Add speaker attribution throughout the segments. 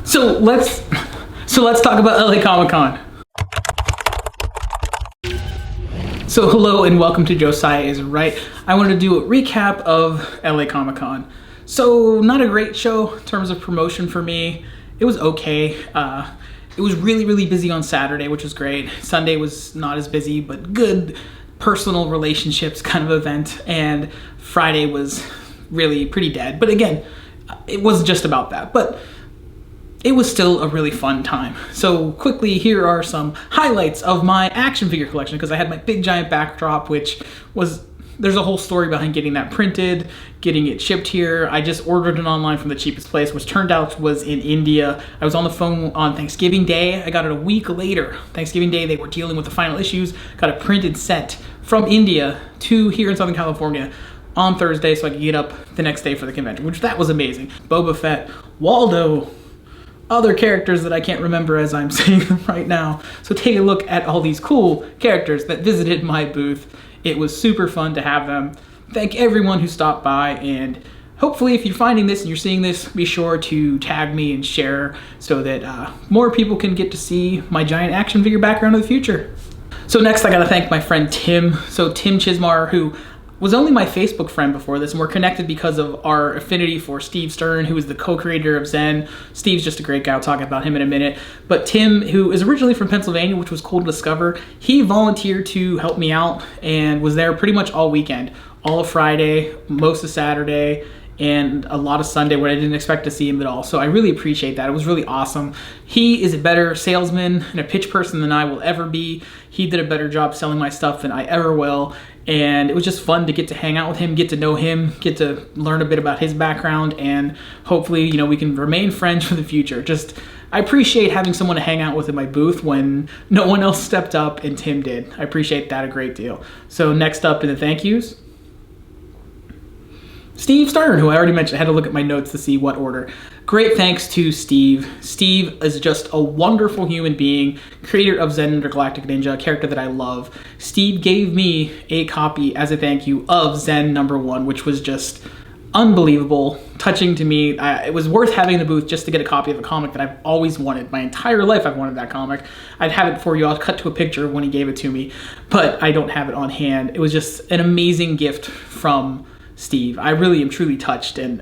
Speaker 1: So let's talk about LA Comic Con. So hello and welcome to Josiah is Right. I want to do a recap of LA Comic Con. So not a great show in terms of promotion for me. It was okay. It was really busy on Saturday, which was great. Sunday was not as busy, but good personal relationships kind of event. And Friday was really pretty dead. But again, it wasn't just about that. But it was still a really fun time. So quickly, here are some highlights of my action figure collection, because I had my big giant backdrop, which was, there's a whole story behind getting that printed, getting it shipped here. I just ordered it online from the cheapest place, which turned out was in India. I was on the phone on Thanksgiving Day. I got it a week later. Thanksgiving Day, they were dealing with the final issues, got a printed set from India to here in Southern California on Thursday so I could get up the next day for the convention, which that was amazing. Boba Fett, Waldo, other characters that I can't remember as I'm saying them right now. So take a look at all these cool characters that visited my booth. It was super fun to have them. Thank everyone who stopped by, and hopefully if you're finding this and you're seeing this, be sure to tag me and share so that more people can get to see my giant action figure background in the future. So next I gotta thank my friend Tim. So Tim Chismar, who was only my Facebook friend before this, and we're connected because of our affinity for Steve Stern, who is the co-creator of Zen. Steve's just a great guy. I'll talk about him in a minute. But Tim, who is originally from Pennsylvania, which was cool to discover, he volunteered to help me out and was there pretty much all weekend. All of Friday, most of Saturday, and a lot of Sunday where I didn't expect to see him at all. So I really appreciate that. It was really awesome. He is a better salesman and a pitch person than I will ever be. He did a better job selling my stuff than I ever will. And it was just fun to get to hang out with him, get to know him, get to learn a bit about his background, and hopefully, you know, we can remain friends for the future. Just, I appreciate having someone to hang out with in my booth when no one else stepped up, and Tim did. I appreciate that a great deal. So next up in the thank yous, Steve Stern, who I already mentioned. I had to look at my notes to see what order. Great thanks to Steve. Steve is just a wonderful human being, creator of Zen Intergalactic Ninja, a character that I love. Steve gave me a copy as a thank you of Zen #1, which was just unbelievable, touching to me. It was worth having in the booth just to get a copy of a comic that I've always wanted. My entire life I've wanted that comic. I'd have it for you. I'll cut to a picture when he gave it to me, but I don't have it on hand. It was just an amazing gift from Steve. I really am truly touched, and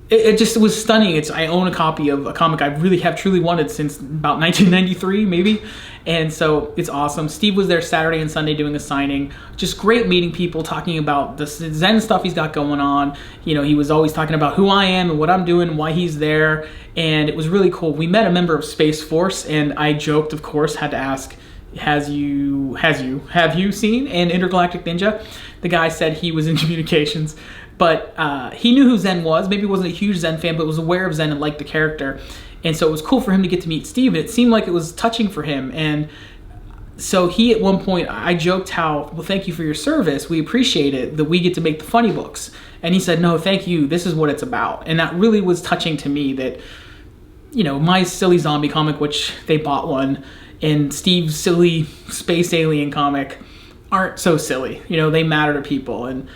Speaker 1: it just was stunning. I own a copy of a comic I really have truly wanted since about 1993 maybe, and so it's awesome. Steve was there Saturday and Sunday doing a signing. Just great meeting people, talking about the Zen stuff he's got going on. You know, he was always talking about who I am and what I'm doing and why he's there, and it was really cool. We met a member of Space Force, and I joked, of course, had to ask, have you seen an Intergalactic Ninja? The guy said he was in communications, but he knew who Zen was. Maybe he wasn't a huge Zen fan, but was aware of Zen and liked the character. And so it was cool for him to get to meet Steve, and it seemed like it was touching for him. And so he, at one point, I joked how, well, thank you for your service. We appreciate it that we get to make the funny books. And he said, no, thank you. This is what it's about. And that really was touching to me that, you know, my silly zombie comic, which they bought one, and Steve's silly space alien comic aren't so silly. You know, they matter to people, and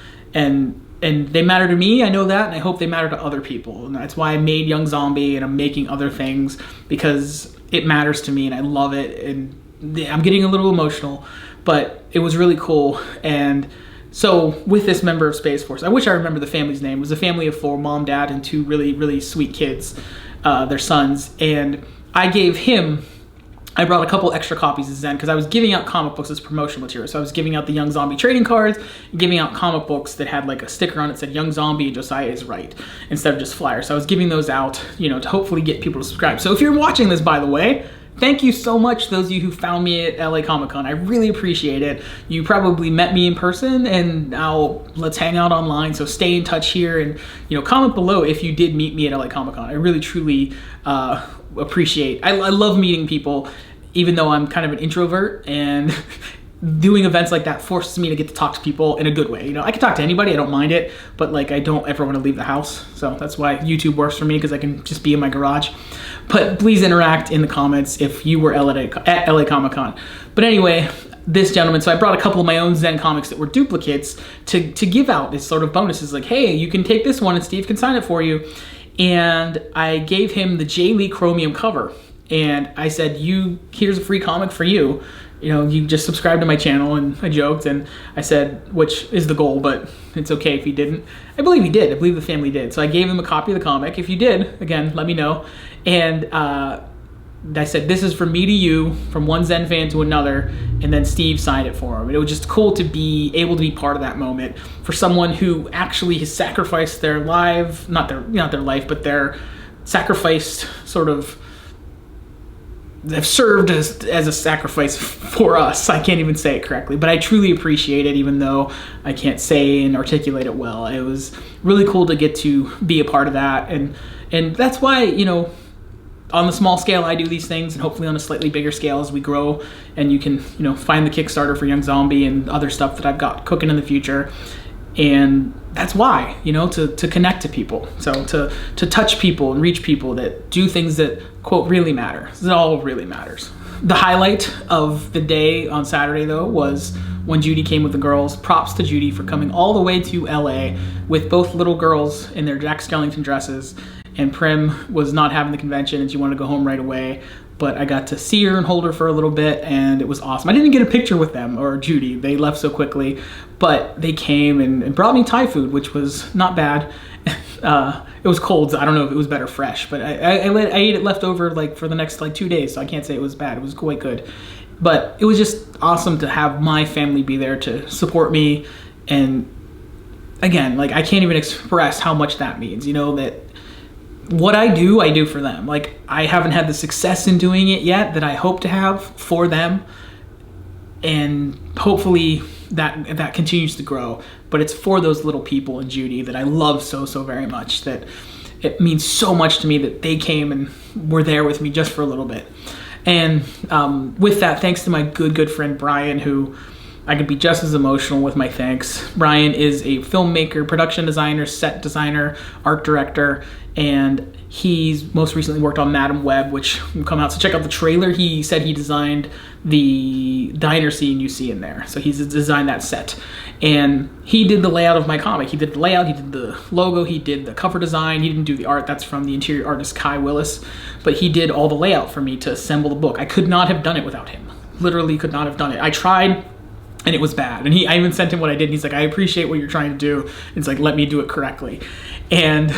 Speaker 1: they matter to me. I know that, and I hope they matter to other people. And that's why I made Young Zombie, and I'm making other things because it matters to me and I love it. And I'm getting a little emotional, but it was really cool. And so with this member of Space Force, I wish I remember the family's name. It was a family of 4, mom, dad, and 2 really sweet kids, their sons. And I brought a couple extra copies of Zen because I was giving out comic books as promotional material. So I was giving out the Young Zombie trading cards, giving out comic books that had like a sticker on it that said Young Zombie and Josiah is Right, instead of just flyers. So I was giving those out, you know, to hopefully get people to subscribe. So if you're watching this, by the way, thank you so much, those of you who found me at LA Comic Con. I really appreciate it. You probably met me in person, and now let's hang out online. So stay in touch here, and, you know, comment below if you did meet me at LA Comic Con. I really truly appreciate. I love meeting people, even though I'm kind of an introvert, and doing events like that forces me to get to talk to people in a good way. You know, I can talk to anybody, I don't mind it, but like I don't ever want to leave the house. So that's why YouTube works for me, because I can just be in my garage. But please interact in the comments if you were at LA Comic Con. But anyway, this gentleman, so I brought a couple of my own Zen comics that were duplicates to give out as sort of bonuses, like, hey, you can take this one and Steve can sign it for you. and I gave him the J. Lee Chromium cover. And I said, here's a free comic for you. You just subscribe to my channel. And I joked, and I said, which is the goal, but it's okay if he didn't. I believe he did. I believe the family did. So I gave him a copy of the comic. If you did, again, let me know. And I said, this is from me to you, from one Zen fan to another, and then Steve signed it for him. And it was just cool to be able to be part of that moment for someone who actually has sacrificed their life, not their life, but their sacrificed sort of, they've served as a sacrifice for us. I can't even say it correctly, but I truly appreciate it, even though I can't say and articulate it well. It was really cool to get to be a part of that, and that's why, on the small scale I do these things, and hopefully on a slightly bigger scale as we grow, and you can find the Kickstarter for Young Zombie and other stuff that I've got cooking in the future. And that's why, to connect to people, so to touch people and reach people that do things that, quote, really matter. It all really matters. The highlight of the day on Saturday, though, was when Judy came with the girls. Props to Judy for coming all the way to LA with both little girls in their Jack Skellington dresses. And Prim was not having the convention and she wanted to go home right away. But I got to see her and hold her for a little bit, and it was awesome. I didn't get a picture with them or Judy. They left so quickly, but they came and brought me Thai food, which was not bad. It was cold, so I don't know if it was better fresh, but I ate it leftover for the next 2 days, so I can't say it was bad. It was quite good. But it was just awesome to have my family be there to support me. And again, I can't even express how much that means, that what I do for them. I haven't had the success in doing it yet that I hope to have for them, and hopefully that continues to grow. But it's for those little people and Judy that I love so very much, that it means so much to me that they came and were there with me just for a little bit. And with that, thanks to my good friend Brian, who I could be just as emotional with my thanks. Brian is a filmmaker, production designer, set designer, art director, and he's most recently worked on Madam Web, which will come out. So check out the trailer. He said he designed the diner scene you see in there. So he's designed that set. And he did the layout of my comic. He did the layout, he did the logo, he did the cover design. He didn't do the art. That's from the interior artist Kai Willis. But he did all the layout for me to assemble the book. I could not have done it without him. Literally could not have done it. I tried, and it was bad. And I even sent him what I did, and he's like, I appreciate what you're trying to do. It's like, let me do it correctly. And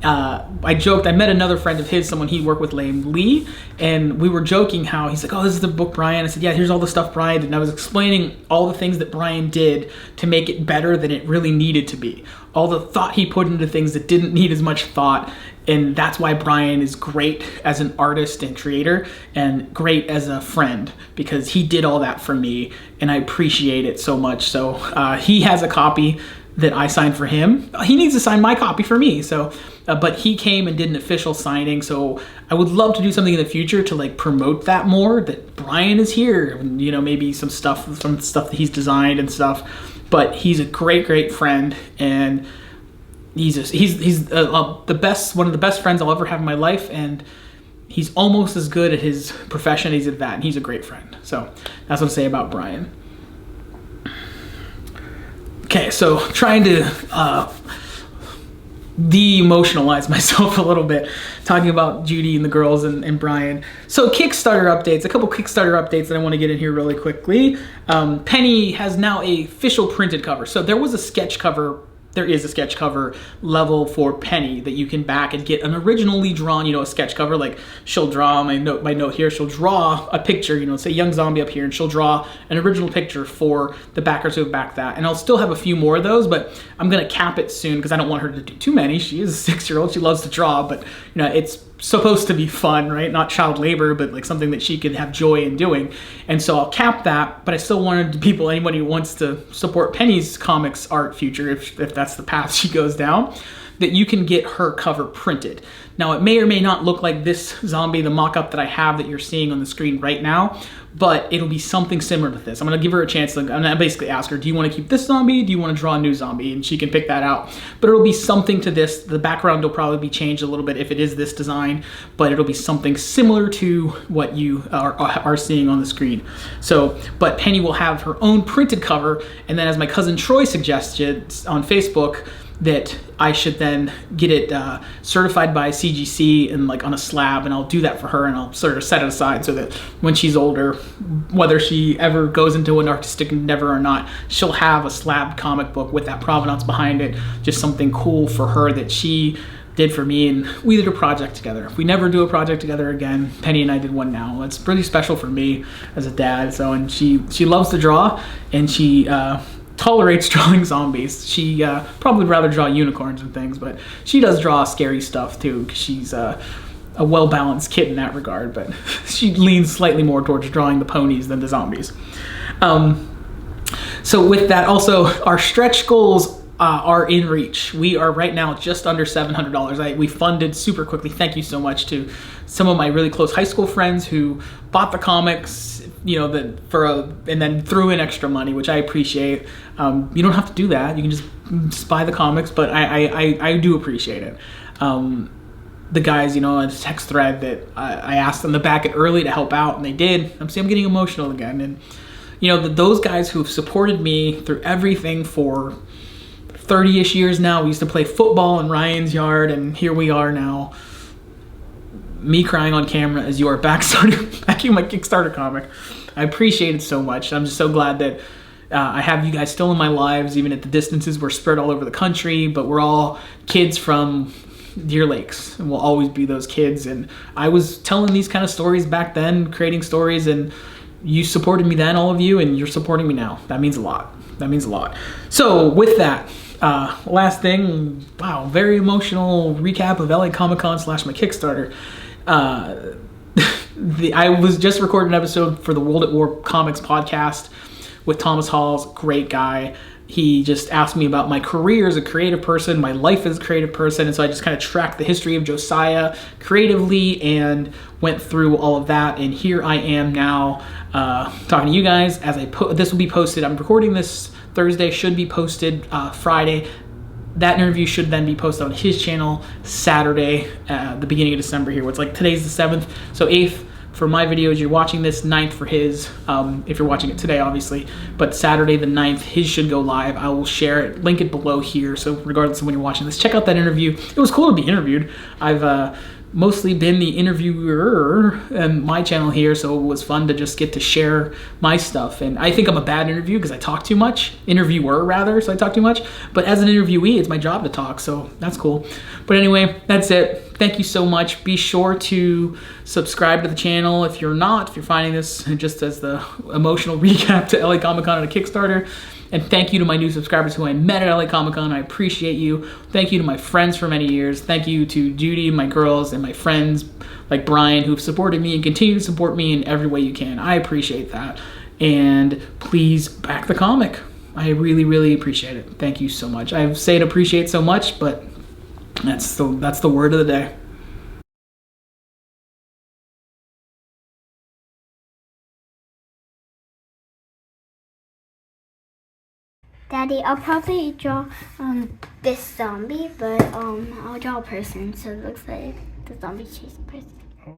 Speaker 1: I joked, I met another friend of his, someone he worked with named Lee, and we were joking how he's like, oh, this is the book Brian. I said, yeah, here's all the stuff Brian did. And I was explaining all the things that Brian did to make it better than it really needed to be. All the thought he put into things that didn't need as much thought. And that's why Brian is great as an artist and creator, and great as a friend, because he did all that for me, and I appreciate it so much. So he has a copy that I signed for him. He needs to sign my copy for me. So, but he came and did an official signing. So I would love to do something in the future to promote that more, that Brian is here, and, maybe some stuff that he's designed and stuff. But he's a great friend, and he's the best, one of the best friends I'll ever have in my life, and he's almost as good at his profession as he's at that, and he's a great friend. So that's what I say about Brian. Okay, so trying to de-emotionalize myself a little bit, talking about Judy and the girls and Brian. So Kickstarter updates, a couple Kickstarter updates that I want to get in here really quickly. Penny has now a official printed cover. So there was a sketch cover. There is a sketch cover level for Penny that you can back and get an originally drawn, a sketch cover. Like, she'll draw my note here. She'll draw a picture, say Young Zombie up here, and she'll draw an original picture for the backers who have backed that. And I'll still have a few more of those, but I'm gonna cap it soon because I don't want her to do too many. She is a 6-year-old. She loves to draw, but it's supposed to be fun, right? Not child labor, but something that she could have joy in doing. And so I'll cap that, but I still wanted anybody who wants to support Penny's comics art future, if that's the path she goes down, that you can get her cover printed. Now, it may or may not look like this zombie, the mock-up that I have that you're seeing on the screen right now, but it'll be something similar to this. I'm gonna give her a chance. I'm gonna basically ask her, do you wanna keep this zombie? Do you wanna draw a new zombie? And she can pick that out. But it'll be something to this. The background will probably be changed a little bit if it is this design, but it'll be something similar to what you are seeing on the screen. So, but Penny will have her own printed cover, and then as my cousin Troy suggested on Facebook, that I should then get it certified by CGC and like on a slab, and I'll do that for her, and I'll sort of set it aside so that when she's older, whether she ever goes into an artistic endeavor or not, she'll have a slab comic book with that provenance behind it, just something cool for her that she did for me, and we did a project together. If we never do a project together again, Penny and I did one now. It's really special for me as a dad. So, and she loves to draw, and she tolerates drawing zombies. She probably would rather draw unicorns and things, but she does draw scary stuff too, because she's a well-balanced kid in that regard, but she leans slightly more towards drawing the ponies than the zombies. So with that, also our stretch goals are in reach. We are right now just under $700. We funded super quickly. Thank you so much to some of my really close high school friends who bought the comics, you know, and then threw in extra money, which I appreciate. You don't have to do that. You can just buy the comics, but I do appreciate it. The guys, you know, a text thread that I asked them to back it early to help out, and they did. I'm getting emotional again. And you know, those guys who've supported me through everything for 30-ish years now. We used to play football in Ryan's yard, and here we are now, me crying on camera as you are backing my Kickstarter comic. I appreciate it so much. I'm just so glad that I have you guys still in my lives, even at the distances we're spread all over the country, but we're all kids from Deer Lakes, and we'll always be those kids. And I was telling these kind of stories back then, creating stories, and you supported me then, all of you, and you're supporting me now. That means a lot. That means a lot. So with that, last thing, wow, very emotional recap of LA Comic-Con / my Kickstarter. I was just recording an episode for the World at War Comics podcast with Thomas Halls, great guy. He just asked me about my career as a creative person, my life as a creative person, and so I just kind of tracked the history of Josiah creatively and went through all of that, and here I am now talking to you guys as this will be posted. I'm recording this Thursday, should be posted Friday. That interview should then be posted on his channel Saturday, the beginning of December here. It's like today's the 7th, so 8th for my videos, you're watching this, 9th for his, if you're watching it today, obviously. But Saturday the 9th, his should go live. I will share it, link it below here, so regardless of when you're watching this, check out that interview. It was cool to be interviewed. I've mostly been the interviewer on my channel here, so it was fun to just get to share my stuff. And I think I'm a bad interview because I talk too much. Interviewer, rather, so I talk too much. But as an interviewee, it's my job to talk, so that's cool. But anyway, that's it. Thank you so much. Be sure to subscribe to the channel if you're finding this just as the emotional recap to LA Comic-Con and a Kickstarter. And thank you to my new subscribers who I met at LA Comic-Con. I appreciate you. Thank you to my friends for many years. Thank you to Judy, my girls, and my friends like Brian who've supported me and continue to support me in every way you can. I appreciate that. And please back the comic. I really, really appreciate it. Thank you so much. I say it appreciate so much, but that's the word of the day.
Speaker 2: Daddy, I'll probably draw this zombie, but I'll draw a person, so it looks like the zombie chasing a person.